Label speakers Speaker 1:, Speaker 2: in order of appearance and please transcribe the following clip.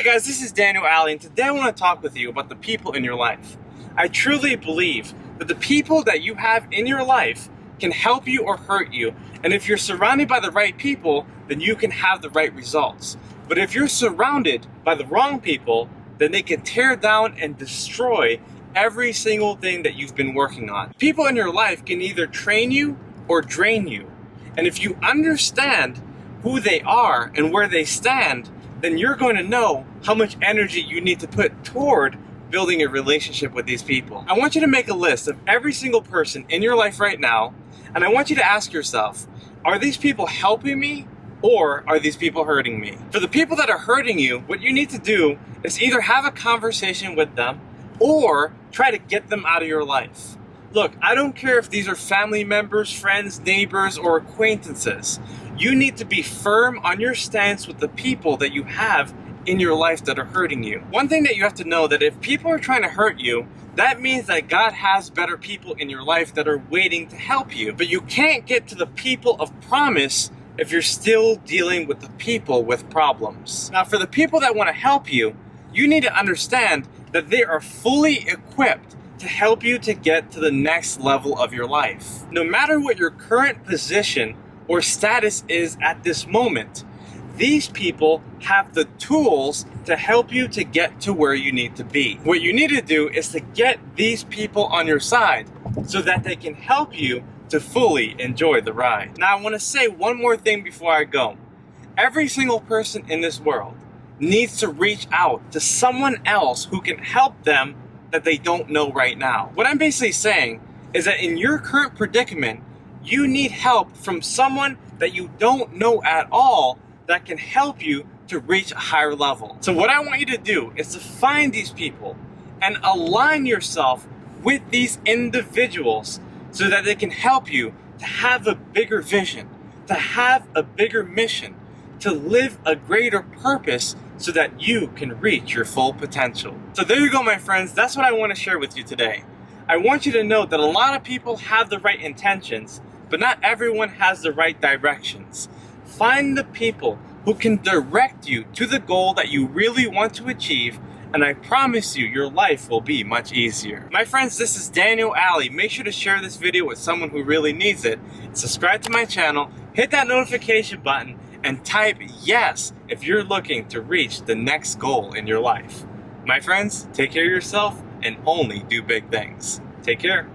Speaker 1: Hi guys, this is Daniel Alley, and today I want to talk with you about the people in your life. I truly believe that the people that you have in your life can help you or hurt you, and if you're surrounded by the right people, then you can have the right results. But if you're surrounded by the wrong people, then they can tear down and destroy every single thing that you've been working on. People in your life can either train you or drain you, and if you understand who they are and where they stand, then you're going to know how much energy you need to put toward building a relationship with these people. I want you to make a list of every single person in your life right now, and I want you to ask yourself, are these people helping me or are these people hurting me? For the people that are hurting you, what you need to do is either have a conversation with them or try to get them out of your life. Look, I don't care if these are family members, friends, neighbors, or acquaintances. You need to be firm on your stance with the people that you have in your life that are hurting you. One thing that you have to know, that if people are trying to hurt you, that means that God has better people in your life that are waiting to help you. But you can't get to the people of promise if you're still dealing with the people with problems. Now, for the people that want to help you, you need to understand that they are fully equipped to help you to get to the next level of your life. No matter what your current position or status is at this moment, these people have the tools to help you to get to where you need to be. What you need to do is to get these people on your side so that they can help you to fully enjoy the ride. Now, I want to say one more thing before I go. Every single person in this world needs to reach out to someone else who can help them that they don't know right now. What I'm basically saying is that in your current predicament, you need help from someone that you don't know at all that can help you to reach a higher level. So what I want you to do is to find these people and align yourself with these individuals so that they can help you to have a bigger vision, to have a bigger mission, to live a greater purpose so that you can reach your full potential. So there you go, my friends. That's what I want to share with you today. I want you to know that a lot of people have the right intentions, but not everyone has the right directions. Find the people who can direct you to the goal that you really want to achieve, and I promise you, your life will be much easier. My friends, this is Daniel Alley. Make sure to share this video with someone who really needs it. Subscribe to my channel, hit that notification button, and type yes if you're looking to reach the next goal in your life. My friends, take care of yourself and only do big things. Take care.